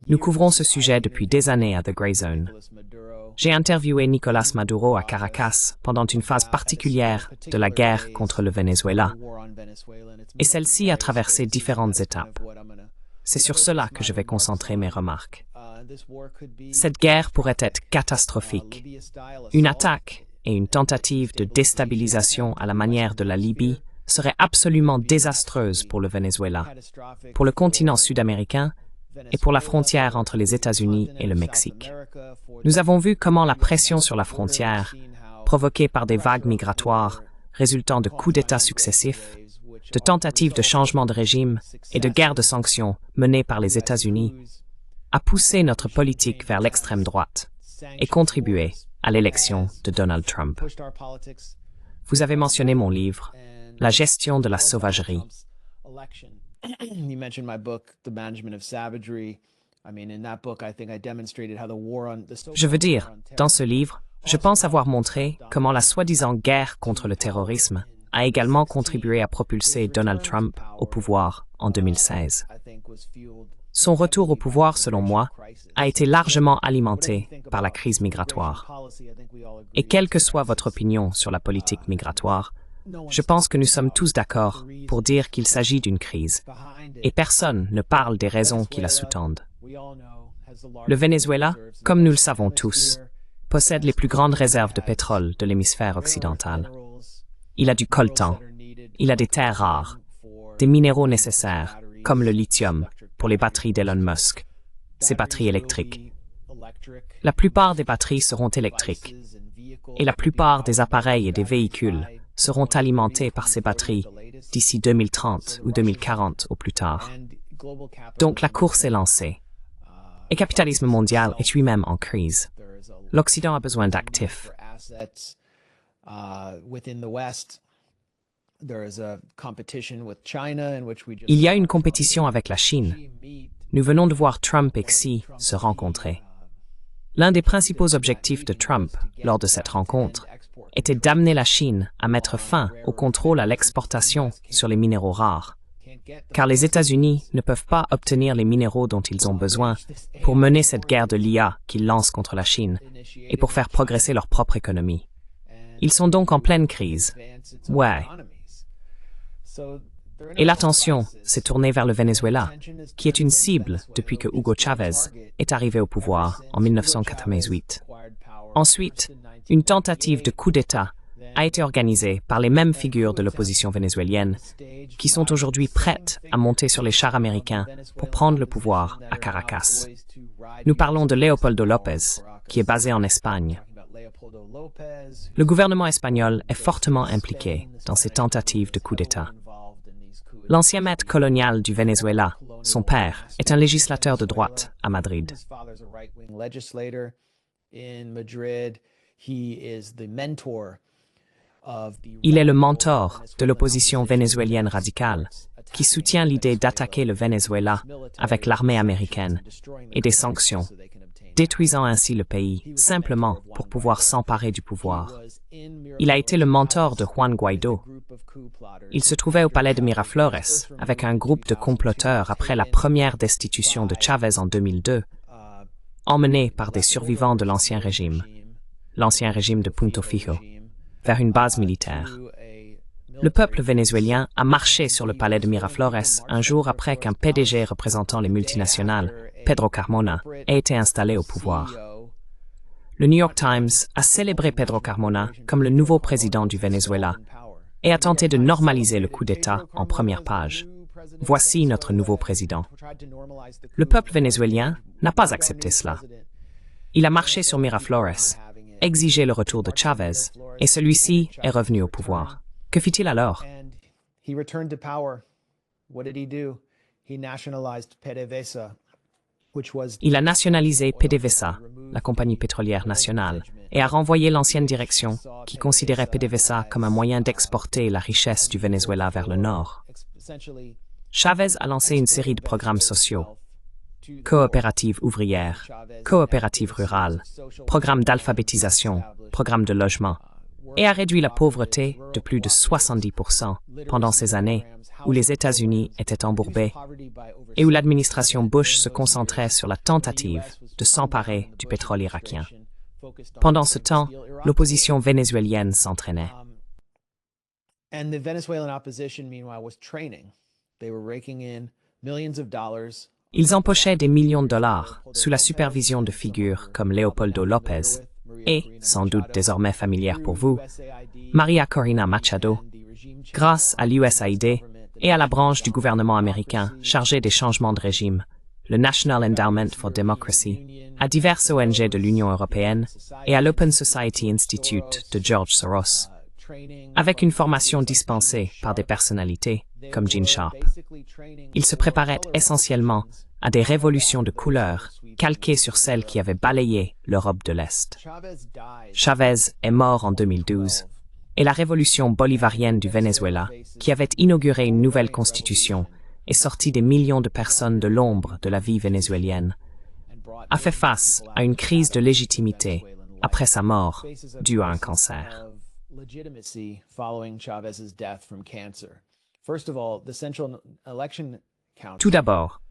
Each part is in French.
Nous couvrons ce sujet depuis des années à The Grey Zone. J'ai interviewé Nicolas Maduro à Caracas pendant une phase particulière de la guerre contre le Venezuela, et celle-ci a traversé différentes étapes. C'est sur cela que je vais concentrer mes remarques. Cette guerre pourrait être catastrophique. Une attaque et une tentative de déstabilisation à la manière de la Libye serait absolument désastreuse pour le Venezuela, pour le continent sud-américain et pour la frontière entre les États-Unis et le Mexique. Nous avons vu comment la pression sur la frontière, provoquée par des vagues migratoires résultant de coups d'État successifs, de tentatives de changement de régime et de guerres de sanctions menées par les États-Unis, a poussé notre politique vers l'extrême droite et contribué à l'élection de Donald Trump. Vous avez mentionné mon livre, La gestion de la sauvagerie. Je veux dire, dans ce livre, je pense avoir montré comment la soi-disant guerre contre le terrorisme a également contribué à propulser Donald Trump au pouvoir en 2016. Son retour au pouvoir, selon moi, a été largement alimenté par la crise migratoire. Et quelle que soit votre opinion sur la politique migratoire, je pense que nous sommes tous d'accord pour dire qu'il s'agit d'une crise, et personne ne parle des raisons qui la sous-tendent. Le Venezuela, comme nous le savons tous, possède les plus grandes réserves de pétrole de l'hémisphère occidental. Il a du coltan, il a des terres rares, des minéraux nécessaires, comme le lithium, pour les batteries d'Elon Musk, ces batteries électriques. La plupart des batteries seront électriques, et la plupart des appareils et des véhicules seront alimentés par ces batteries d'ici 2030 ou 2040 au plus tard. Donc la course est lancée. Et le capitalisme mondial est lui-même en crise. L'Occident a besoin d'actifs. Il y a une compétition avec la Chine. Nous venons de voir Trump et Xi se rencontrer. L'un des principaux objectifs de Trump lors de cette rencontre était d'amener la Chine à mettre fin au contrôle à l'exportation sur les minéraux rares, car les États-Unis ne peuvent pas obtenir les minéraux dont ils ont besoin pour mener cette guerre de l'IA qu'ils lancent contre la Chine et pour faire progresser leur propre économie. Ils sont donc en pleine crise. Ouais. Et l'attention s'est tournée vers le Venezuela, qui est une cible depuis que Hugo Chavez est arrivé au pouvoir en 1988. Ensuite, une tentative de coup d'État a été organisée par les mêmes figures de l'opposition vénézuélienne qui sont aujourd'hui prêtes à monter sur les chars américains pour prendre le pouvoir à Caracas. Nous parlons de Leopoldo López, qui est basé en Espagne. Le gouvernement espagnol est fortement impliqué dans ces tentatives de coup d'État. L'ancien maître colonial du Venezuela, son père, est un législateur de droite à Madrid. Il est le mentor de l'opposition vénézuélienne radicale, qui soutient l'idée d'attaquer le Venezuela avec l'armée américaine et des sanctions, détruisant ainsi le pays simplement pour pouvoir s'emparer du pouvoir. Il a été le mentor de Juan Guaidó. Il se trouvait au palais de Miraflores avec un groupe de comploteurs après la première destitution de Chavez en 2002, emmenés par des survivants de l'ancien régime de Punto Fijo, vers une base militaire. Le peuple vénézuélien a marché sur le palais de Miraflores un jour après qu'un PDG représentant les multinationales, Pedro Carmona, ait été installé au pouvoir. Le New York Times a célébré Pedro Carmona comme le nouveau président du Venezuela et a tenté de normaliser le coup d'État en première page. Voici notre nouveau président. Le peuple vénézuélien n'a pas accepté cela. Il a marché sur Miraflores, exigé le retour de Chavez, et celui-ci est revenu au pouvoir. Que fit-il alors? Il a nationalisé PDVSA, la compagnie pétrolière nationale, et a renvoyé l'ancienne direction qui considérait PDVSA comme un moyen d'exporter la richesse du Venezuela vers le nord. Chavez a lancé une série de programmes sociaux, coopératives ouvrières, coopératives rurales, programmes d'alphabétisation, programmes de logement. et a réduit la pauvreté de plus de 70% pendant ces années où les États-Unis étaient embourbés et où l'administration Bush se concentrait sur la tentative de s'emparer du pétrole irakien. Pendant ce temps, l'opposition vénézuélienne s'entraînait. And the Venezuelan opposition, meanwhile, was training. They were raking in millions of dollars. Ils empochaient des millions de dollars sous la supervision de figures comme Leopoldo López et, sans doute désormais familière pour vous, Maria Corina Machado, grâce à l'USAID et à la branche du gouvernement américain chargée des changements de régime, le National Endowment for Democracy, à diverses ONG de l'Union européenne et à l'Open Society Institute de George Soros, avec une formation dispensée par des personnalités comme Gene Sharp. Il se préparait essentiellement à des révolutions de couleur calquées sur celles qui avaient balayé l'Europe de l'Est. Chavez est mort en 2012 et la révolution bolivarienne du Venezuela, qui avait inauguré une nouvelle constitution et sorti des millions de personnes de l'ombre de la vie vénézuélienne, a fait face à une crise de légitimité après sa mort due à un cancer. Legitimacy following Chavez's death from cancer. First of all, the Central Election Council. Tout d'abord,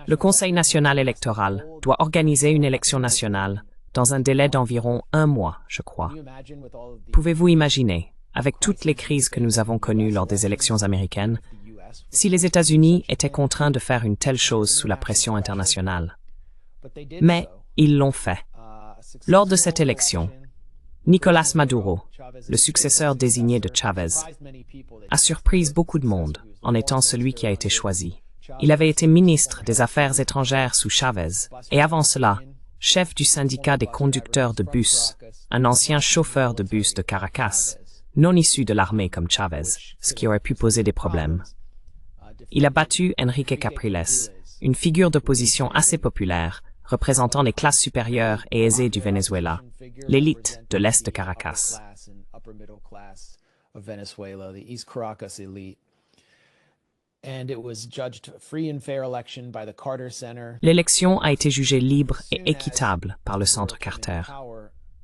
le Conseil national électoral doit organiser une élection nationale dans un délai d'environ 1 mois, je crois. Pouvez-vous imaginer, avec toutes les crises que nous avons connues lors des élections américaines, si les États-Unis étaient contraints de faire une telle chose sous la pression internationale? Mais ils l'ont fait. Lors de cette élection, Nicolás Maduro, le successeur désigné de Chavez, a surpris beaucoup de monde en étant celui qui a été choisi. Il avait été ministre des Affaires étrangères sous Chavez et avant cela, chef du syndicat des conducteurs de bus, un ancien chauffeur de bus de Caracas, non issu de l'armée comme Chavez, ce qui aurait pu poser des problèmes. Il a battu Enrique Capriles, une figure d'opposition assez populaire, représentant les classes supérieures et aisées du Venezuela, l'élite de l'Est de Caracas. L'élection a été jugée libre et équitable par le Centre Carter.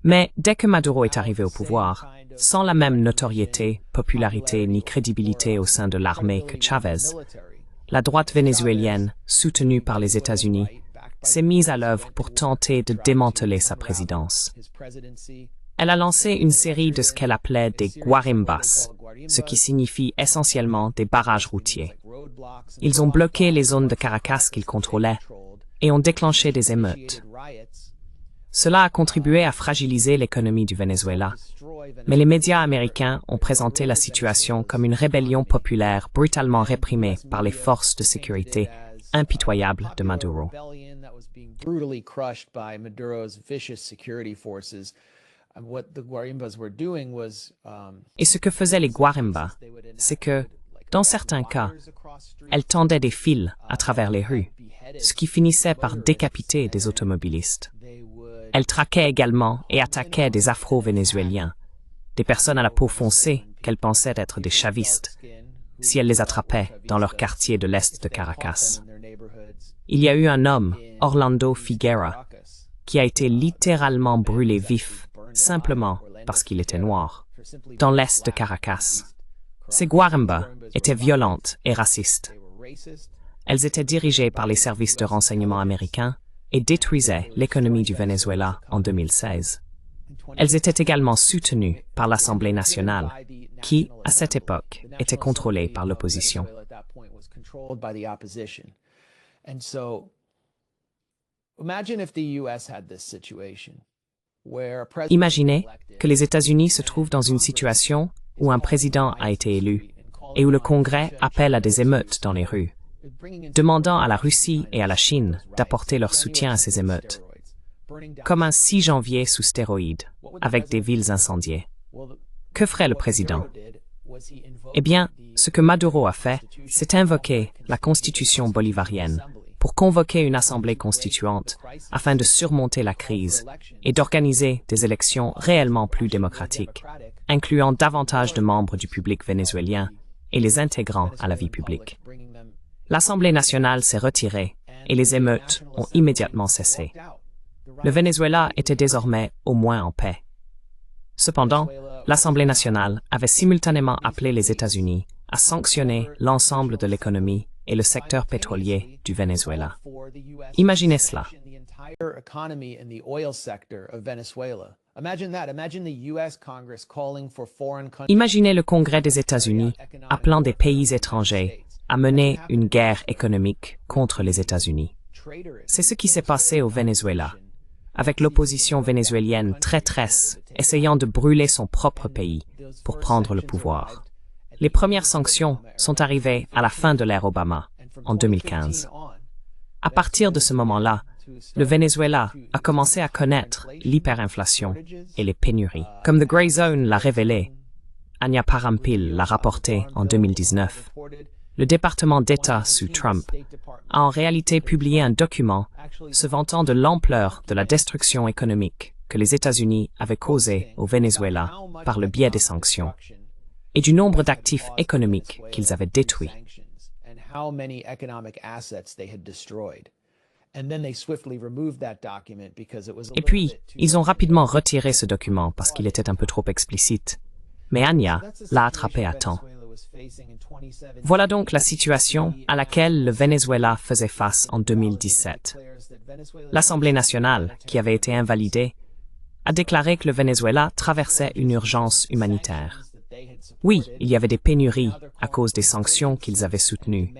Mais dès que Maduro est arrivé au pouvoir, sans la même notoriété, popularité ni crédibilité au sein de l'armée que Chavez, la droite vénézuélienne, soutenue par les États-Unis, s'est mise à l'œuvre pour tenter de démanteler sa présidence. Elle a lancé une série de ce qu'elle appelait des guarimbas, ce qui signifie essentiellement des barrages routiers. Ils ont bloqué les zones de Caracas qu'ils contrôlaient et ont déclenché des émeutes. Cela a contribué à fragiliser l'économie du Venezuela, mais les médias américains ont présenté la situation comme une rébellion populaire brutalement réprimée par les forces de sécurité impitoyables de Maduro. Et ce que faisaient les guarimbas, c'est que, dans certains cas, elles tendaient des fils à travers les rues, ce qui finissait par décapiter des automobilistes. Elles traquaient également et attaquaient des Afro-Vénézuéliens, des personnes à la peau foncée qu'elles pensaient être des chavistes, si elles les attrapaient dans leur quartier de l'Est de Caracas. Il y a eu un homme, Orlando Figuera, qui a été littéralement brûlé vif, simplement parce qu'il était noir, dans l'Est de Caracas. Ces guarimbas étaient violentes et racistes. Elles étaient dirigées par les services de renseignement américains et détruisaient l'économie du Venezuela en 2016. Elles étaient également soutenues par l'Assemblée nationale, qui, à cette époque, était contrôlée par l'opposition. Imaginez que les États-Unis se trouvent dans une situation où un président a été élu et où le Congrès appelle à des émeutes dans les rues, demandant à la Russie et à la Chine d'apporter leur soutien à ces émeutes, comme un 6 janvier sous stéroïdes, avec des villes incendiées. Que ferait le président? Eh bien, ce que Maduro a fait, c'est invoquer la Constitution bolivarienne pour convoquer une assemblée constituante afin de surmonter la crise et d'organiser des élections réellement plus démocratiques, incluant davantage de membres du public vénézuélien et les intégrant à la vie publique. L'Assemblée nationale s'est retirée et les émeutes ont immédiatement cessé. Le Venezuela était désormais au moins en paix. Cependant, l'Assemblée nationale avait simultanément appelé les États-Unis à sanctionner l'ensemble de l'économie et le secteur pétrolier du Venezuela. Imaginez cela. Imaginez le Congrès des États-Unis appelant des pays étrangers à mener une guerre économique contre les États-Unis. C'est ce qui s'est passé au Venezuela, avec l'opposition vénézuélienne traîtresse essayant de brûler son propre pays pour prendre le pouvoir. Les premières sanctions sont arrivées à la fin de l'ère Obama, en 2015. À partir de ce moment-là, le Venezuela a commencé à connaître l'hyperinflation et les pénuries. Comme The Grey Zone l'a révélé, Anya Parampil l'a rapporté en 2019, le département d'État sous Trump a en réalité publié un document se vantant de l'ampleur de la destruction économique que les États-Unis avaient causée au Venezuela par le biais des sanctions et du nombre d'actifs économiques qu'ils avaient détruits. Et puis, ils ont rapidement retiré ce document parce qu'il était un peu trop explicite. Mais Anya l'a attrapé à temps. Voilà donc la situation à laquelle le Venezuela faisait face en 2017. L'Assemblée nationale, qui avait été invalidée, a déclaré que le Venezuela traversait une urgence humanitaire. Oui, il y avait des pénuries à cause des sanctions qu'ils avaient soutenues.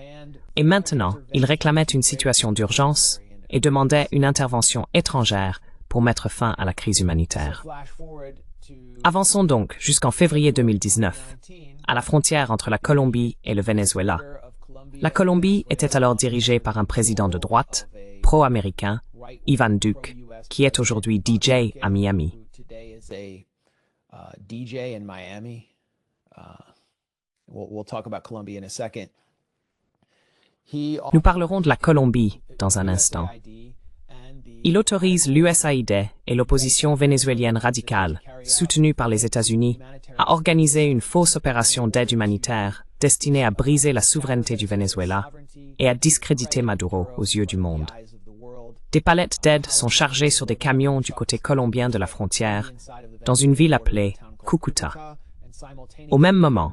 Et maintenant, ils réclamaient une situation d'urgence et demandaient une intervention étrangère pour mettre fin à la crise humanitaire. Avançons donc jusqu'en février 2019, à la frontière entre la Colombie et le Venezuela. La Colombie était alors dirigée par un président de droite, pro-américain, Iván Duque, qui est aujourd'hui DJ à Miami. Nous parlerons de la Colombie dans un instant. Il autorise l'USAID et l'opposition vénézuélienne radicale, soutenue par les États-Unis, à organiser une fausse opération d'aide humanitaire destinée à briser la souveraineté du Venezuela et à discréditer Maduro aux yeux du monde. Des palettes d'aide sont chargées sur des camions du côté colombien de la frontière, dans une ville appelée Cúcuta. Au même moment,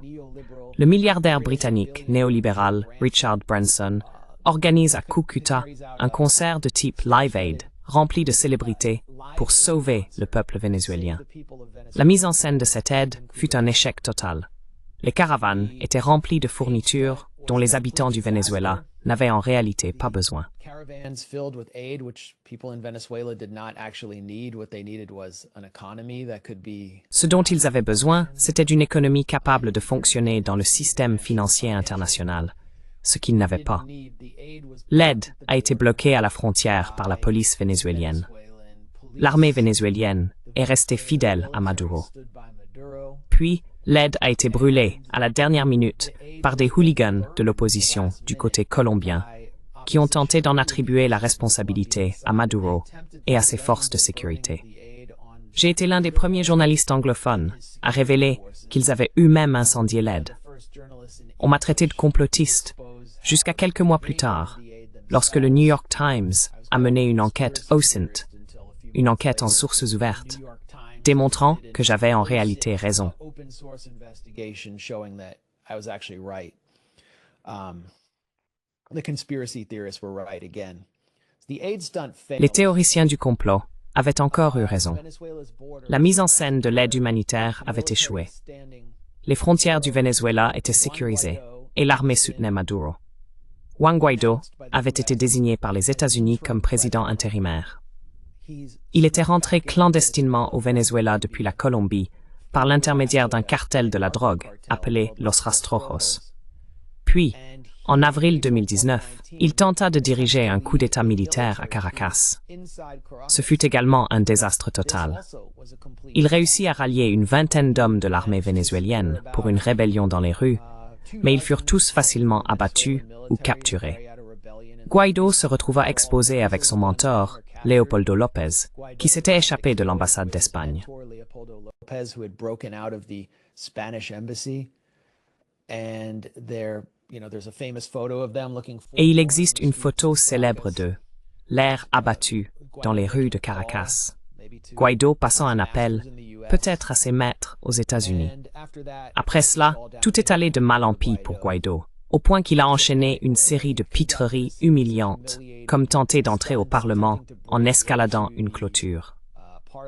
le milliardaire britannique néolibéral Richard Branson organise à Cúcuta un concert de type Live Aid, rempli de célébrités, pour sauver le peuple vénézuélien. La mise en scène de cette aide fut un échec total. Les caravanes étaient remplies de fournitures dont les habitants du Venezuela n'avaient en réalité pas besoin. Ce dont ils avaient besoin, c'était d'une économie capable de fonctionner dans le système financier international, ce qu'ils n'avaient pas. L'aide a été bloquée à la frontière par la police vénézuélienne. L'armée vénézuélienne est restée fidèle à Maduro. Puis, l'aide a été brûlée à la dernière minute par des hooligans de l'opposition du côté colombien qui ont tenté d'en attribuer la responsabilité à Maduro et à ses forces de sécurité. J'ai été l'un des premiers journalistes anglophones à révéler qu'ils avaient eux-mêmes incendié l'aide. On m'a traité de complotiste jusqu'à quelques mois plus tard, lorsque le New York Times a mené une enquête OSINT, une enquête en sources ouvertes, démontrant que j'avais en réalité raison. Les théoriciens du complot avaient encore eu raison. La mise en scène de l'aide humanitaire avait échoué. Les frontières du Venezuela étaient sécurisées et l'armée soutenait Maduro. Juan Guaidó avait été désigné par les États-Unis comme président intérimaire. Il était rentré clandestinement au Venezuela depuis la Colombie par l'intermédiaire d'un cartel de la drogue appelé Los Rastrojos. Puis, en avril 2019, il tenta de diriger un coup d'État militaire à Caracas. Ce fut également un désastre total. Il réussit à rallier une vingtaine d'hommes de l'armée vénézuélienne pour une rébellion dans les rues, mais ils furent tous facilement abattus ou capturés. Guaidó se retrouva exposé avec son mentor, Leopoldo López, qui s'était échappé de l'ambassade d'Espagne. Et il existe une photo célèbre d'eux, l'air abattu, dans les rues de Caracas. Guaidó passant un appel peut-être à ses maîtres aux États-Unis. Après cela, tout est allé de mal en pis pour Guaido, au point qu'il a enchaîné une série de pitreries humiliantes, comme tenter d'entrer au Parlement en escaladant une clôture.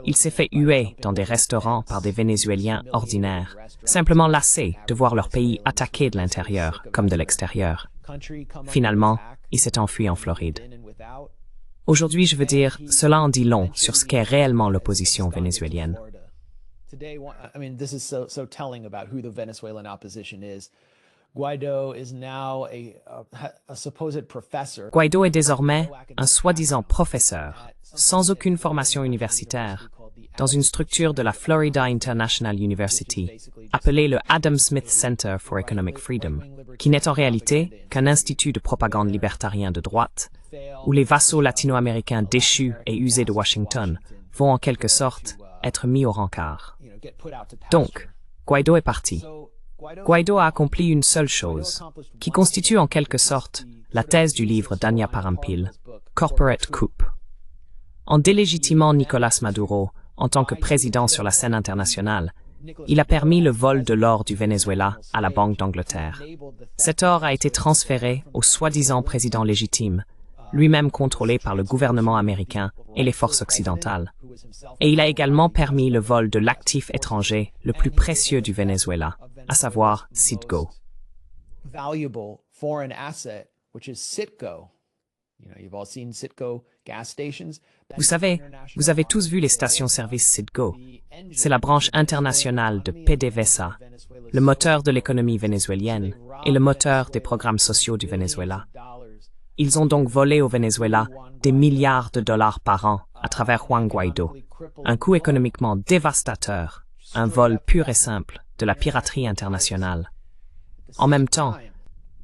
Il s'est fait huer dans des restaurants par des Vénézuéliens ordinaires, simplement lassés de voir leur pays attaqué de l'intérieur comme de l'extérieur. Finalement, il s'est enfui en Floride. Aujourd'hui, je veux dire, cela en dit long sur ce qu'est réellement l'opposition vénézuélienne. Guaido est désormais un soi-disant professeur, sans aucune formation universitaire, dans une structure de la Florida International University, appelée le Adam Smith Center for Economic Freedom, qui n'est en réalité qu'un institut de propagande libertarien de droite, où les vassaux latino-américains déchus et usés de Washington vont en quelque sorte être mis au rencard. Donc, Guaido est parti. Guaido a accompli une seule chose, qui constitue en quelque sorte la thèse du livre d'Ania Parampil, Corporate Coup. En délégitimant Nicolás Maduro en tant que président sur la scène internationale, il a permis le vol de l'or du Venezuela à la Banque d'Angleterre. Cet or a été transféré au soi-disant président légitime, lui-même contrôlé par le gouvernement américain et les forces occidentales. Et il a également permis le vol de l'actif étranger le plus précieux du Venezuela, à savoir Citgo. Vous savez, vous avez tous vu les stations-service Citgo. C'est la branche internationale de PDVSA, le moteur de l'économie vénézuélienne et le moteur des programmes sociaux du Venezuela. Ils ont donc volé au Venezuela des milliards de dollars par an à travers Juan Guaido, un coût économiquement dévastateur, un vol pur et simple de la piraterie internationale. En même temps,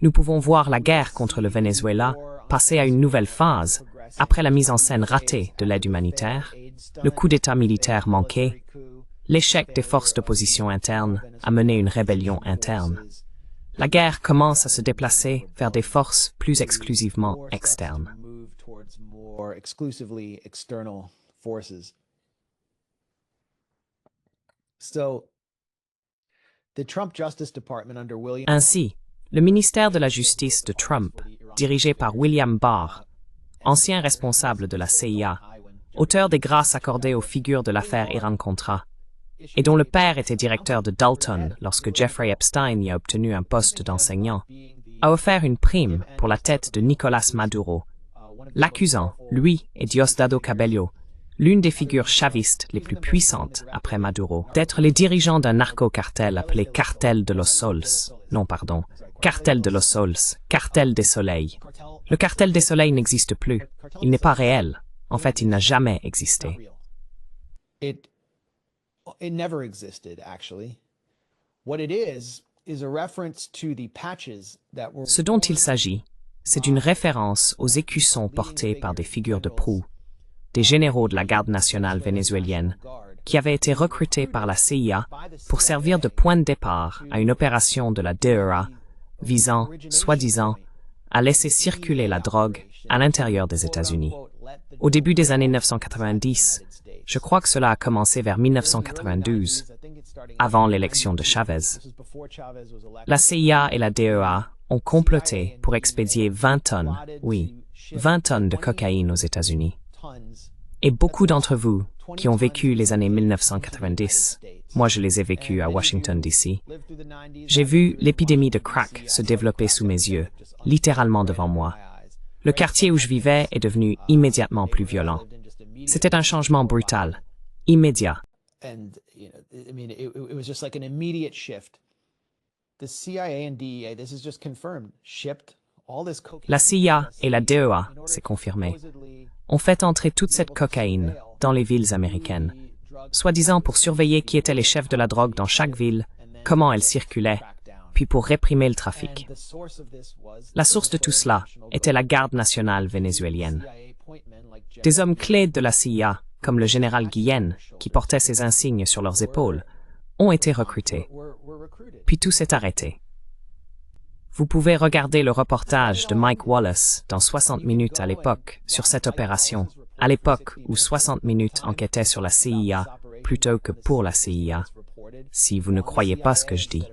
nous pouvons voir la guerre contre le Venezuela passer à une nouvelle phase après la mise en scène ratée de l'aide humanitaire, le coup d'État militaire manqué, l'échec des forces d'opposition internes a mené une rébellion interne. La guerre commence à se déplacer vers des forces plus exclusivement externes. Ainsi, le ministère de la Justice de Trump, dirigé par William Barr, ancien responsable de la CIA, auteur des grâces accordées aux figures de l'affaire Iran-Contra, et dont le père était directeur de Dalton lorsque Jeffrey Epstein y a obtenu un poste d'enseignant, a offert une prime pour la tête de Nicolás Maduro, l'accusant, lui et Diosdado Cabello, l'une des figures chavistes les plus puissantes après Maduro, d'être les dirigeants d'un narco-cartel appelé Cartel de los Sols. Non, pardon, Cartel de los Sols, Cartel des Soleils. Le Cartel des Soleils n'existe plus. Il n'est pas réel. En fait, il n'a jamais existé. It never existed, actually. What it is a reference to the patches that were... Ce dont il s'agit, c'est d'une référence aux écussons portés par des figures de proue, des généraux de la garde nationale vénézuélienne, qui avaient été recrutés par la CIA pour servir de point de départ à une opération de la DEA visant, soi-disant, à laisser circuler la drogue à l'intérieur des États-Unis. Au début des années 1990, je crois que cela a commencé vers 1992, avant l'élection de Chavez. La CIA et la DEA ont comploté pour expédier 20 tonnes, oui, 20 tonnes de cocaïne aux États-Unis. Et beaucoup d'entre vous qui ont vécu les années 1990, moi je les ai vécues à Washington, D.C., j'ai vu l'épidémie de crack se développer sous mes yeux, littéralement devant moi. Le quartier où je vivais est devenu immédiatement plus violent. C'était un changement brutal, immédiat. La CIA et la DEA, c'est confirmé, ont fait entrer toute cette cocaïne dans les villes américaines, soi-disant pour surveiller qui étaient les chefs de la drogue dans chaque ville, comment elle circulait, puis pour réprimer le trafic. La source de tout cela était la garde nationale vénézuélienne. Des hommes clés de la CIA, comme le général Guillen, qui portait ses insignes sur leurs épaules, ont été recrutés. Puis tout s'est arrêté. Vous pouvez regarder le reportage de Mike Wallace dans 60 minutes à l'époque sur cette opération, à l'époque où 60 minutes enquêtait sur la CIA plutôt que pour la CIA, si vous ne croyez pas ce que je dis.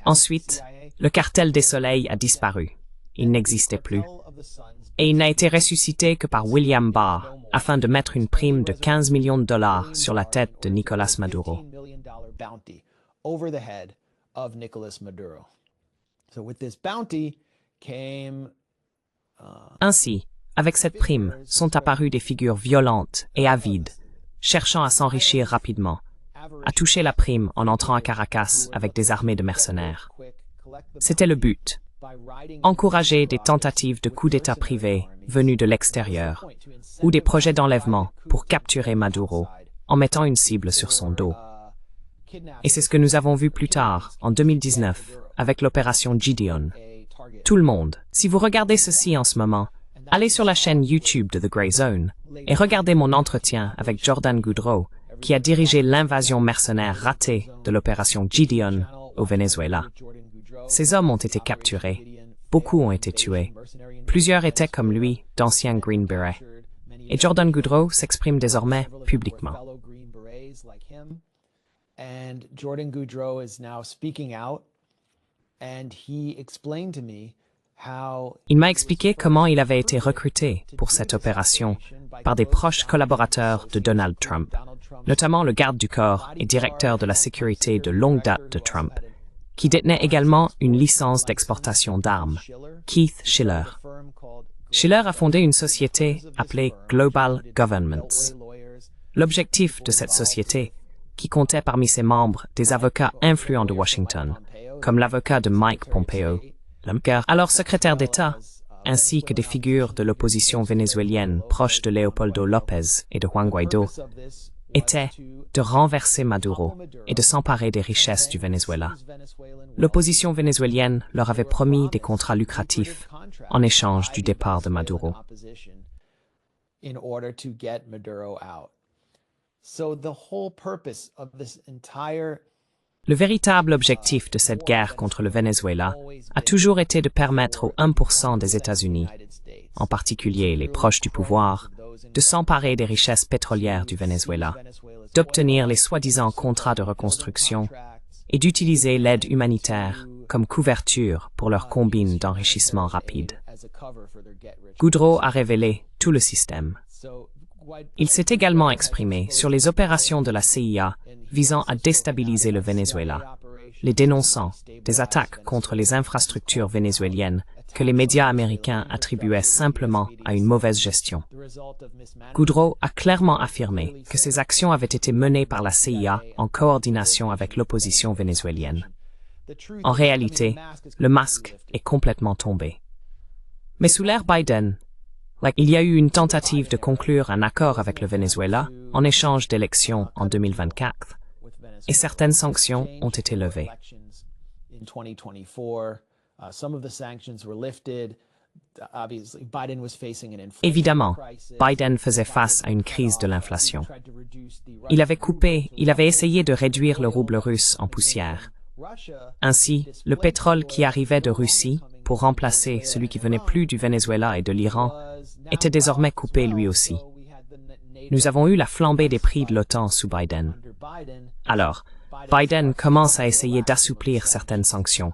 Ensuite, le cartel des soleils a disparu. Il n'existait plus. Et il n'a été ressuscité que par William Barr, afin de mettre une prime de 15 millions de dollars sur la tête de Nicolás Maduro. Ainsi, avec cette prime, sont apparues des figures violentes et avides, cherchant à s'enrichir rapidement, à toucher la prime en entrant à Caracas avec des armées de mercenaires. C'était le but. Encourager des tentatives de coup d'État privés venus de l'extérieur ou des projets d'enlèvement pour capturer Maduro en mettant une cible sur son dos. Et c'est ce que nous avons vu plus tard, en 2019, avec l'opération Gideon. Tout le monde, si vous regardez ceci en ce moment, allez sur la chaîne YouTube de The Grey Zone et regardez mon entretien avec Jordan Goudreau, qui a dirigé l'invasion mercenaire ratée de l'opération Gideon au Venezuela. Ces hommes ont été capturés, beaucoup ont été tués, plusieurs étaient comme lui d'anciens Green Berets, et Jordan Goudreau s'exprime désormais publiquement. And Jordan Goudreau is now speaking out, and he explained to me how il m'a expliqué comment il avait été recruté pour cette opération par des proches collaborateurs de Donald Trump, notamment le garde du corps et directeur de la sécurité de longue date de Trump, qui détenait également une licence d'exportation d'armes, Keith Schiller. Schiller a fondé une société appelée Global Governments. L'objectif de cette société, qui comptait parmi ses membres des avocats influents de Washington, comme l'avocat de Mike Pompeo, alors secrétaire d'État, ainsi que des figures de l'opposition vénézuélienne proches de Leopoldo López et de Juan Guaidó, était de renverser Maduro et de s'emparer des richesses du Venezuela. L'opposition vénézuélienne leur avait promis des contrats lucratifs en échange du départ de Maduro. Le véritable objectif de cette guerre contre le Venezuela a toujours été de permettre aux 1% des États-Unis, en particulier les proches du pouvoir, de s'emparer des richesses pétrolières du Venezuela, d'obtenir les soi-disant contrats de reconstruction et d'utiliser l'aide humanitaire comme couverture pour leur combine d'enrichissement rapide. Goudreau a révélé tout le système. Il s'est également exprimé sur les opérations de la CIA visant à déstabiliser le Venezuela, les dénonçant des attaques contre les infrastructures vénézuéliennes que les médias américains attribuaient simplement à une mauvaise gestion. Goudreau a clairement affirmé que ces actions avaient été menées par la CIA en coordination avec l'opposition vénézuélienne. En réalité, le masque est complètement tombé. Mais sous l'ère Biden, il y a eu une tentative de conclure un accord avec le Venezuela en échange d'élections en 2024, et certaines sanctions ont été levées. Évidemment, Biden faisait face à une crise de l'inflation. Il avait essayé de réduire le rouble russe en poussière. Ainsi, le pétrole qui arrivait de Russie pour remplacer celui qui venait plus du Venezuela et de l'Iran était désormais coupé lui aussi. Nous avons eu la flambée des prix de l'OTAN sous Biden. Alors, Biden commence à essayer d'assouplir certaines sanctions,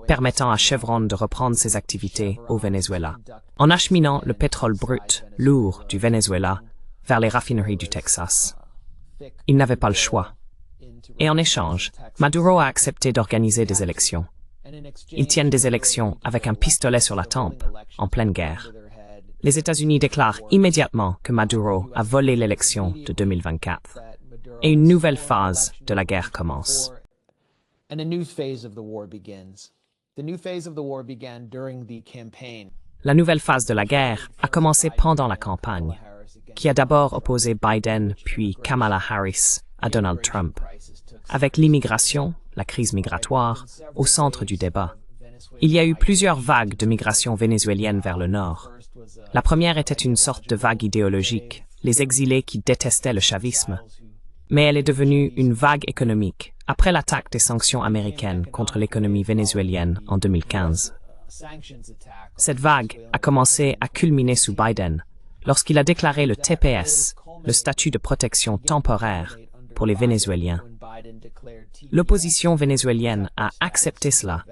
permettant à Chevron de reprendre ses activités au Venezuela, en acheminant le pétrole brut, lourd du Venezuela, vers les raffineries du Texas. Il n'avait pas le choix. Et en échange, Maduro a accepté d'organiser des élections. Ils tiennent des élections avec un pistolet sur la tempe, en pleine guerre. Les États-Unis déclarent immédiatement que Maduro a volé l'élection de 2024. Et une nouvelle phase de la guerre commence. La nouvelle phase de la guerre a commencé pendant la campagne, qui a d'abord opposé Biden puis Kamala Harris à Donald Trump, avec l'immigration, la crise migratoire, au centre du débat. Il y a eu plusieurs vagues de migration vénézuélienne vers le nord. La première était une sorte de vague idéologique, les exilés qui détestaient le chavisme. Mais elle est devenue une vague économique après l'attaque des sanctions américaines contre l'économie vénézuélienne en 2015. Cette vague a commencé à culminer sous Biden, lorsqu'il a déclaré le TPS, le statut de protection temporaire, pour les Vénézuéliens. L'opposition vénézuélienne a accepté cela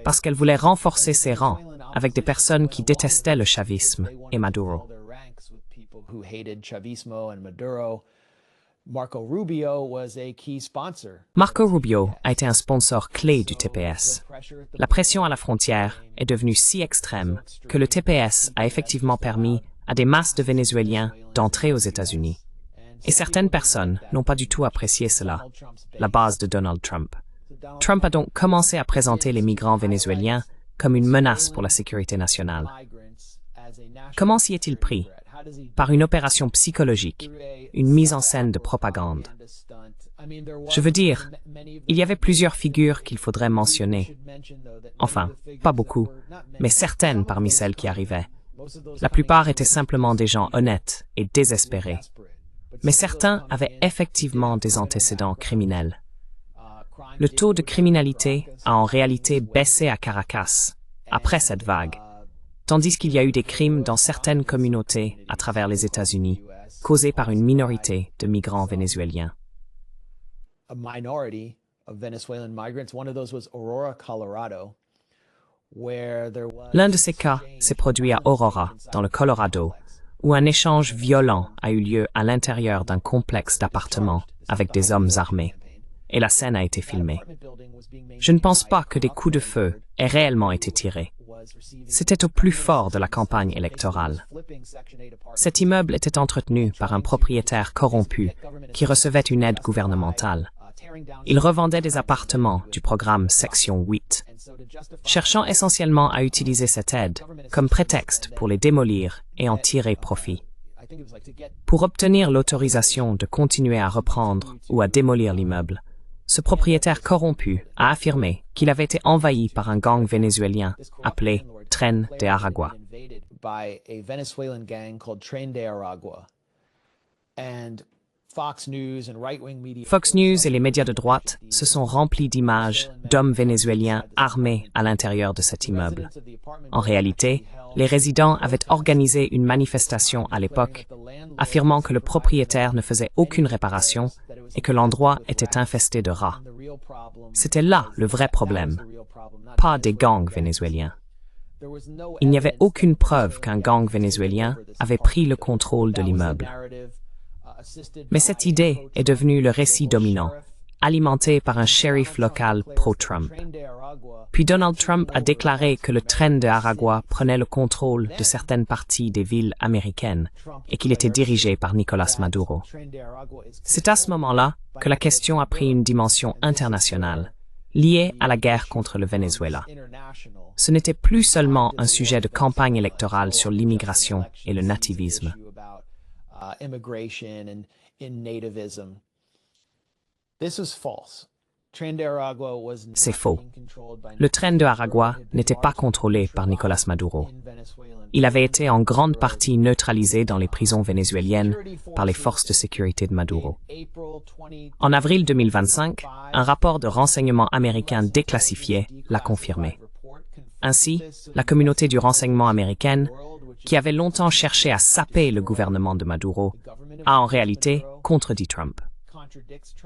parce qu'elle voulait renforcer ses rangs avec des personnes qui détestaient le chavisme et Maduro. Marco Rubio a été un sponsor clé du TPS. La pression à la frontière est devenue si extrême que le TPS a effectivement permis à des masses de Vénézuéliens d'entrer aux États-Unis. Et certaines personnes n'ont pas du tout apprécié cela, la base de Donald Trump. Trump a donc commencé à présenter les migrants vénézuéliens comme une menace pour la sécurité nationale. Comment s'y est-il pris? Par une opération psychologique, une mise en scène de propagande. Je veux dire, il y avait plusieurs figures qu'il faudrait mentionner. Enfin, pas beaucoup, mais certaines parmi celles qui arrivaient. La plupart étaient simplement des gens honnêtes et désespérés. Mais certains avaient effectivement des antécédents criminels. Le taux de criminalité a en réalité baissé à Caracas, après cette vague, tandis qu'il y a eu des crimes dans certaines communautés à travers les États-Unis, causés par une minorité de migrants vénézuéliens. L'un de ces cas s'est produit à Aurora, dans le Colorado, où un échange violent a eu lieu à l'intérieur d'un complexe d'appartements avec des hommes armés, et la scène a été filmée. Je ne pense pas que des coups de feu aient réellement été tirés. C'était au plus fort de la campagne électorale. Cet immeuble était entretenu par un propriétaire corrompu qui recevait une aide gouvernementale. Il revendait des appartements du programme Section 8, cherchant essentiellement à utiliser cette aide comme prétexte pour les démolir et en tirer profit. Pour obtenir l'autorisation de continuer à reprendre ou à démolir l'immeuble, ce propriétaire corrompu a affirmé qu'il avait été envahi par un gang vénézuélien appelé Tren de Aragua. Fox News et les médias de droite se sont remplis d'images d'hommes vénézuéliens armés à l'intérieur de cet immeuble. En réalité, les résidents avaient organisé une manifestation à l'époque, affirmant que le propriétaire ne faisait aucune réparation et que l'endroit était infesté de rats. C'était là le vrai problème, pas des gangs vénézuéliens. Il n'y avait aucune preuve qu'un gang vénézuélien avait pris le contrôle de l'immeuble. Mais cette idée est devenue le récit dominant, alimenté par un shérif local pro-Trump. Puis Donald Trump a déclaré que le Tren de Aragua prenait le contrôle de certaines parties des villes américaines et qu'il était dirigé par Nicolás Maduro. C'est à ce moment-là que la question a pris une dimension internationale, liée à la guerre contre le Venezuela. Ce n'était plus seulement un sujet de campagne électorale sur l'immigration et le nativisme. C'est faux. Le Tren de Aragua n'était pas contrôlé par Nicolás Maduro. Il avait été en grande partie neutralisé dans les prisons vénézuéliennes par les forces de sécurité de Maduro. En avril 2025, un rapport de renseignement américain déclassifié l'a confirmé. Ainsi, la communauté du renseignement américaine, qui avait longtemps cherché à saper le gouvernement de Maduro, a en réalité contredit Trump.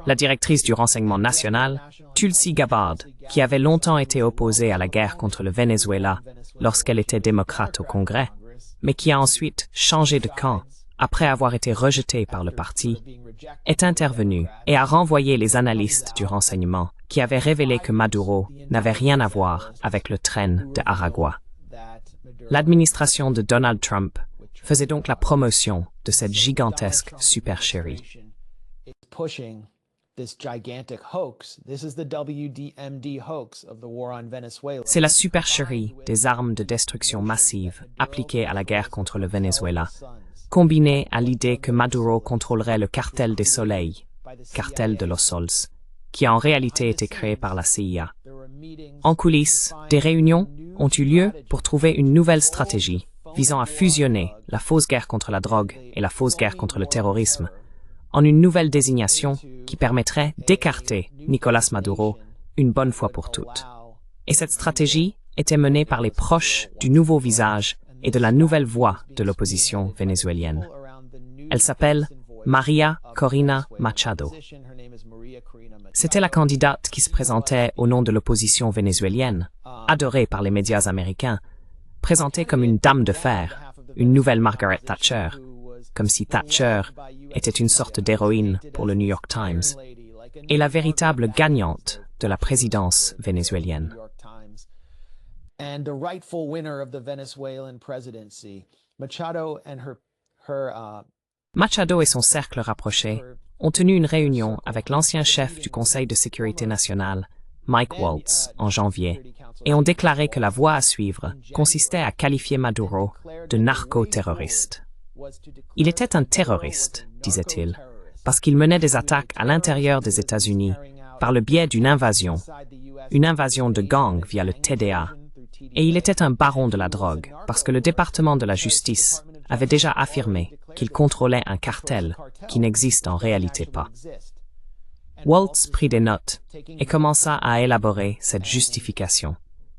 La directrice du renseignement national, Tulsi Gabbard, qui avait longtemps été opposée à la guerre contre le Venezuela lorsqu'elle était démocrate au Congrès, mais qui a ensuite changé de camp après avoir été rejetée par le parti, est intervenue et a renvoyé les analystes du renseignement qui avaient révélé que Maduro n'avait rien à voir avec le Tren de Aragua. L'administration de Donald Trump faisait donc la promotion de cette gigantesque supercherie. C'est la supercherie des armes de destruction massive appliquées à la guerre contre le Venezuela, combinée à l'idée que Maduro contrôlerait le cartel des soleils, cartel de los Sols, qui a en réalité été créé par la CIA. En coulisses, des réunions ont eu lieu pour trouver une nouvelle stratégie visant à fusionner la fausse guerre contre la drogue et la fausse guerre contre le terrorisme en une nouvelle désignation qui permettrait d'écarter Nicolás Maduro une bonne fois pour toutes. Et cette stratégie était menée par les proches du nouveau visage et de la nouvelle voix de l'opposition vénézuélienne. Elle s'appelle María Corina Machado. C'était la candidate qui se présentait au nom de l'opposition vénézuélienne, adorée par les médias américains, présentée comme une dame de fer, une nouvelle Margaret Thatcher, comme si Thatcher était une sorte d'héroïne pour le New York Times, et la véritable gagnante de la présidence vénézuélienne. And the rightful winner of the Venezuelan presidency, Machado et son cercle rapproché ont tenu une réunion avec l'ancien chef du Conseil de sécurité nationale, Mike Waltz, en janvier, et ont déclaré que la voie à suivre consistait à qualifier Maduro de narco-terroriste. Il était un terroriste, disait-il, parce qu'il menait des attaques à l'intérieur des États-Unis par le biais d'une invasion de gangs via le TDA, et il était un baron de la drogue parce que le département de la justice avait déjà affirmé qu'il contrôlait un cartel qui n'existe en réalité pas. Waltz prit des notes et commença à élaborer cette justification,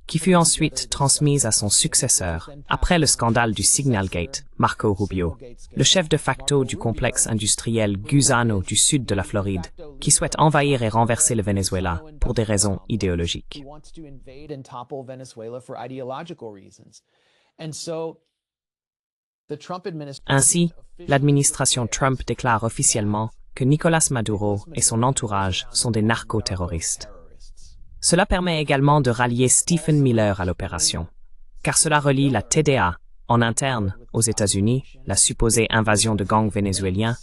qui fut ensuite transmise à son successeur après le scandale du Signalgate, Marco Rubio, le chef de facto du complexe industriel Gusano du sud de la Floride, qui souhaite envahir et renverser le Venezuela pour des raisons idéologiques. Ainsi, l'administration Trump déclare officiellement que Nicolás Maduro et son entourage sont des narcoterroristes. Cela permet également de rallier Stephen Miller à l'opération, car cela relie la TDA, en interne, aux États-Unis, la supposée invasion de gangs vénézuéliens,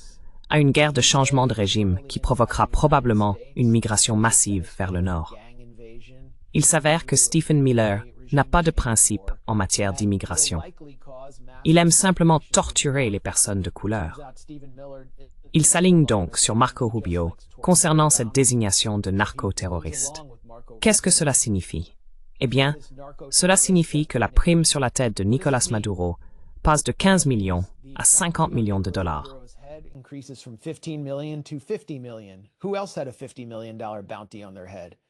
à une guerre de changement de régime qui provoquera probablement une migration massive vers le nord. Il s'avère que Stephen Miller n'a pas de principe en matière d'immigration. Il aime simplement torturer les personnes de couleur. Il s'aligne donc sur Marco Rubio concernant cette désignation de narco-terroriste. Qu'est-ce que cela signifie? Eh bien, cela signifie que la prime sur la tête de Nicolás Maduro passe de 15 millions à 50 millions de dollars.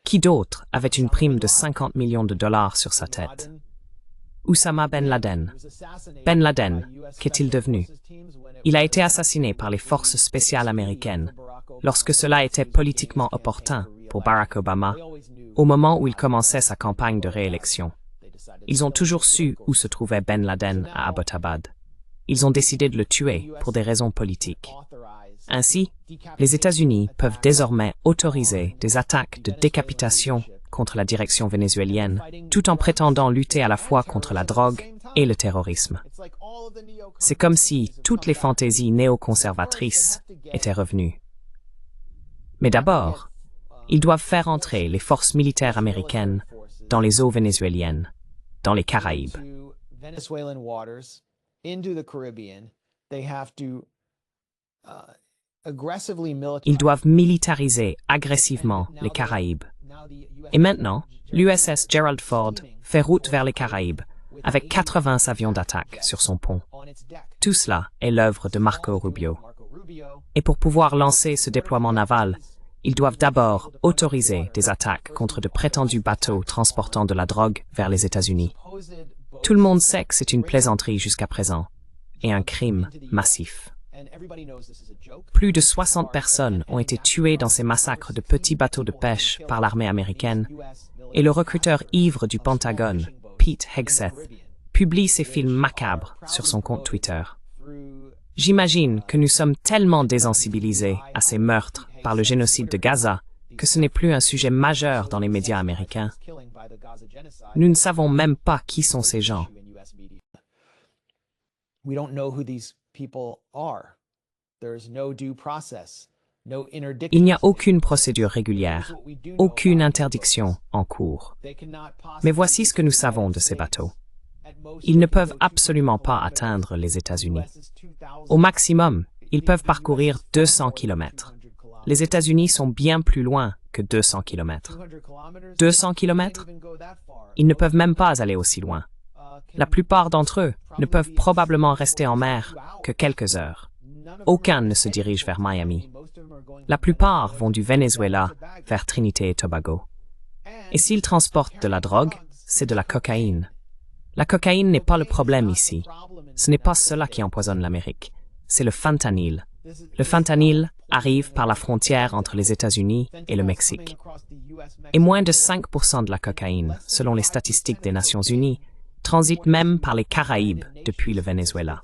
Qui d'autre avait une prime de 50 millions de dollars sur sa tête? Oussama Ben Laden. Ben Laden, qu'est-il devenu? Il a été assassiné par les forces spéciales américaines lorsque cela était politiquement opportun pour Barack Obama au moment où il commençait sa campagne de réélection. Ils ont toujours su où se trouvait Ben Laden à Abbottabad. Ils ont décidé de le tuer pour des raisons politiques. Ainsi, les États-Unis peuvent désormais autoriser des attaques de décapitation contre la direction vénézuélienne, tout en prétendant lutter à la fois contre la drogue et le terrorisme. C'est comme si toutes les fantaisies néoconservatrices étaient revenues. Mais d'abord, ils doivent faire entrer les forces militaires américaines dans les eaux vénézuéliennes, dans les Caraïbes. Ils doivent militariser agressivement les Caraïbes. Et maintenant, l'USS Gerald Ford fait route vers les Caraïbes, avec 80 avions d'attaque sur son pont. Tout cela est l'œuvre de Marco Rubio. Et pour pouvoir lancer ce déploiement naval, ils doivent d'abord autoriser des attaques contre de prétendus bateaux transportant de la drogue vers les États-Unis. Tout le monde sait que c'est une plaisanterie jusqu'à présent, et un crime massif. Plus de 60 personnes ont été tuées dans ces massacres de petits bateaux de pêche par l'armée américaine, et le recruteur ivre du Pentagone, Pete Hegseth, publie ces films macabres sur son compte Twitter. J'imagine que nous sommes tellement désensibilisés à ces meurtres par le génocide de Gaza que ce n'est plus un sujet majeur dans les médias américains. Nous ne savons même pas qui sont ces gens. Il n'y a aucune procédure régulière, aucune interdiction en cours. Mais voici ce que nous savons de ces bateaux. Ils ne peuvent absolument pas atteindre les États-Unis. Au maximum, ils peuvent parcourir 200 km. Les États-Unis sont bien plus loin que 200 km. 200 km? Ils ne peuvent même pas aller aussi loin. La plupart d'entre eux ne peuvent probablement rester en mer que quelques heures. Aucun ne se dirige vers Miami. La plupart vont du Venezuela vers Trinité et Tobago. Et s'ils transportent de la drogue, c'est de la cocaïne. La cocaïne n'est pas le problème ici. Ce n'est pas cela qui empoisonne l'Amérique. C'est le fentanyl. Le fentanyl arrive par la frontière entre les États-Unis et le Mexique. Et moins de 5% de la cocaïne, selon les statistiques des Nations Unies, transite même par les Caraïbes depuis le Venezuela.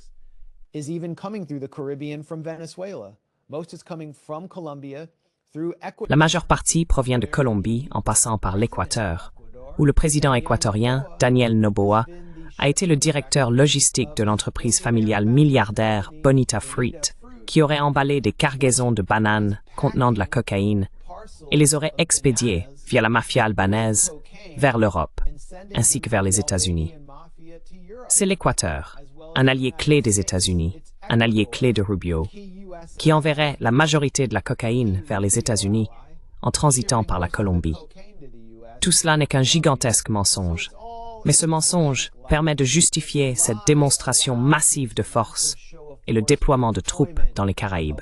La majeure partie provient de Colombie en passant par l'Équateur, où le président équatorien, Daniel Noboa, a été le directeur logistique de l'entreprise familiale milliardaire Bonita Fruit, qui aurait emballé des cargaisons de bananes contenant de la cocaïne et les aurait expédiées via la mafia albanaise vers l'Europe, ainsi que vers les États-Unis. C'est l'Équateur, un allié clé des États-Unis, un allié clé de Rubio, qui enverrait la majorité de la cocaïne vers les États-Unis en transitant par la Colombie. Tout cela n'est qu'un gigantesque mensonge, mais ce mensonge permet de justifier cette démonstration massive de force et le déploiement de troupes dans les Caraïbes.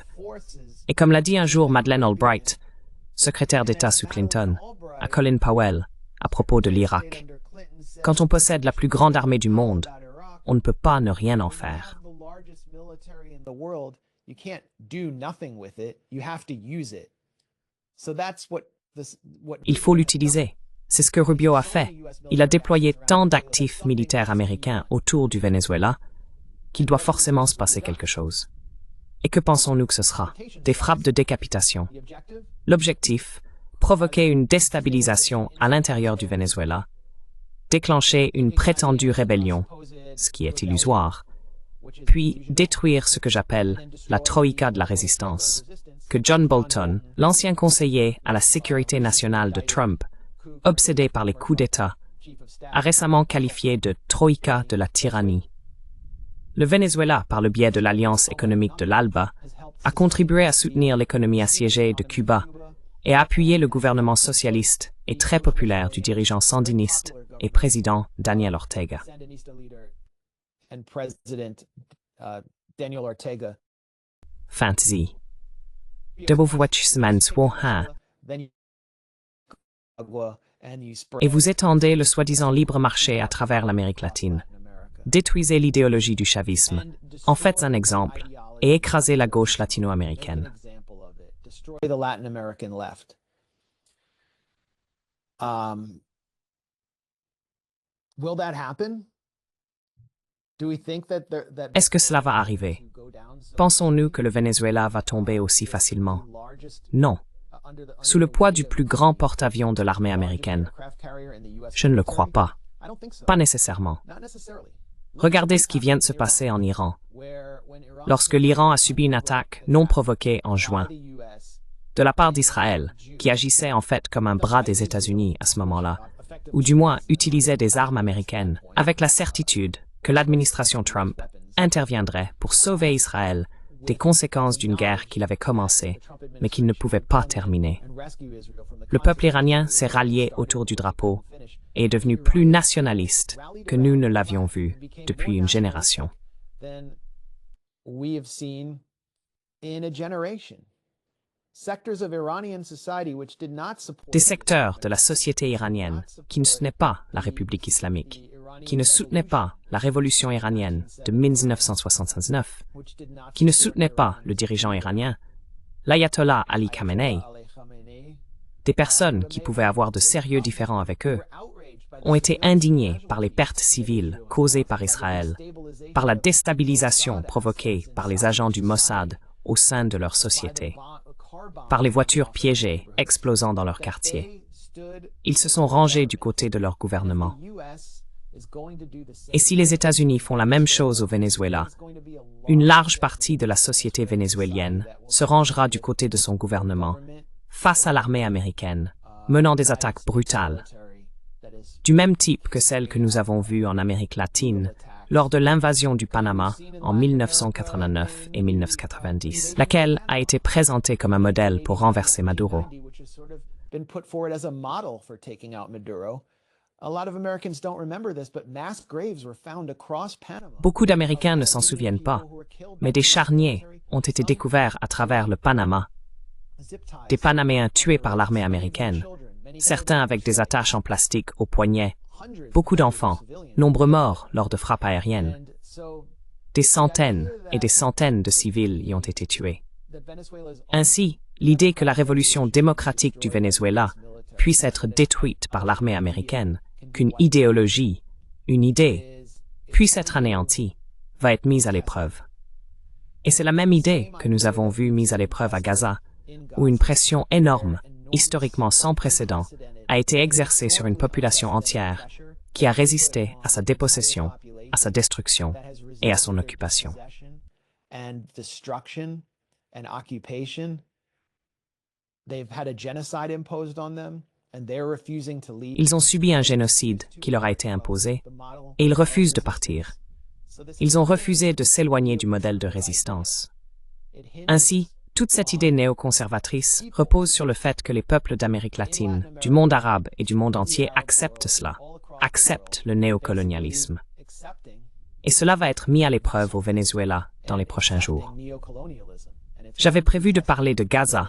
Et comme l'a dit un jour Madeleine Albright, secrétaire d'État sous Clinton, à Colin Powell, à propos de l'Irak, quand on possède la plus grande armée du monde, on ne peut pas ne rien en faire. Il faut l'utiliser. C'est ce que Rubio a fait. Il a déployé tant d'actifs militaires américains autour du Venezuela qu'il doit forcément se passer quelque chose. Et que pensons-nous que ce sera? Des frappes de décapitation. L'objectif, provoquer une déstabilisation à l'intérieur du Venezuela, déclencher une prétendue rébellion, ce qui est illusoire, puis détruire ce que j'appelle la troïka de la résistance, que John Bolton, l'ancien conseiller à la sécurité nationale de Trump, obsédé par les coups d'État, a récemment qualifié de troïka de la tyrannie. Le Venezuela, par le biais de l'Alliance économique de l'ALBA, a contribué à soutenir l'économie assiégée de Cuba et a appuyé le gouvernement socialiste et très populaire du dirigeant sandiniste et président Daniel Ortega. Fantasy. Et vous étendez le soi-disant libre marché à travers l'Amérique latine. Détruisez l'idéologie du chavisme, en faites un exemple, et écrasez la gauche latino-américaine. Est-ce que cela va arriver? Pensons-nous que le Venezuela va tomber aussi facilement? Non. Sous le poids du plus grand porte-avions de l'armée américaine. Je ne le crois pas. Pas nécessairement. Regardez ce qui vient de se passer en Iran. Lorsque l'Iran a subi une attaque non provoquée en juin, de la part d'Israël, qui agissait en fait comme un bras des États-Unis à ce moment-là, ou du moins utilisait des armes américaines, avec la certitude que l'administration Trump interviendrait pour sauver Israël des conséquences d'une guerre qu'il avait commencée, mais qu'il ne pouvait pas terminer. Le peuple iranien s'est rallié autour du drapeau et est devenu plus nationaliste que nous ne l'avions vu depuis une génération. Des secteurs de la société iranienne qui ne soutenaient pas la République islamique, qui ne soutenaient pas la révolution iranienne de 1979, qui ne soutenaient pas le dirigeant iranien, l'ayatollah Ali Khamenei, des personnes qui pouvaient avoir de sérieux différends avec eux, ont été indignés par les pertes civiles causées par Israël, par la déstabilisation provoquée par les agents du Mossad au sein de leur société, par les voitures piégées explosant dans leur quartier. Ils se sont rangés du côté de leur gouvernement. Et si les États-Unis font la même chose au Venezuela, une large partie de la société vénézuélienne se rangera du côté de son gouvernement, face à l'armée américaine, menant des attaques brutales, du même type que celles que nous avons vues en Amérique latine lors de l'invasion du Panama en 1989 et 1990, laquelle a été présentée comme un modèle pour renverser Maduro. Beaucoup d'Américains ne s'en souviennent pas, mais des charniers ont été découverts à travers le Panama. Des Panaméens tués par l'armée américaine, certains avec des attaches en plastique aux poignets, beaucoup d'enfants, nombreux morts lors de frappes aériennes. Des centaines et des centaines de civils y ont été tués. Ainsi, l'idée que la révolution démocratique du Venezuela puisse être détruite par l'armée américaine, qu'une idéologie, une idée, puisse être anéantie, va être mise à l'épreuve. Et c'est la même idée que nous avons vue mise à l'épreuve à Gaza, où une pression énorme, historiquement sans précédent, a été exercée sur une population entière qui a résisté à sa dépossession, à sa destruction et à son occupation. Ils ont subi un génocide qui leur a été imposé et ils refusent de partir. Ils ont refusé de s'éloigner du modèle de résistance. Ainsi, toute cette idée néoconservatrice repose sur le fait que les peuples d'Amérique latine, du monde arabe et du monde entier acceptent cela, acceptent le néocolonialisme. Et cela va être mis à l'épreuve au Venezuela dans les prochains jours. J'avais prévu de parler de Gaza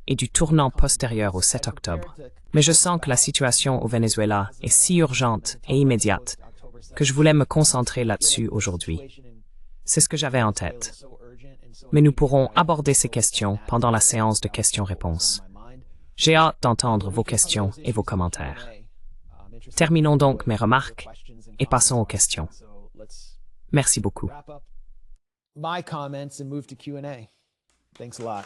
et du tournant postérieur au 7 octobre, mais je sens que la situation au Venezuela est si urgente et immédiate que je voulais me concentrer là-dessus aujourd'hui. C'est ce que j'avais en tête. Mais nous pourrons aborder ces questions pendant la séance de questions-réponses. J'ai hâte d'entendre vos questions et vos commentaires. Terminons donc mes remarques et passons aux questions. Merci beaucoup. My comments and move to Q&A. Thanks a lot.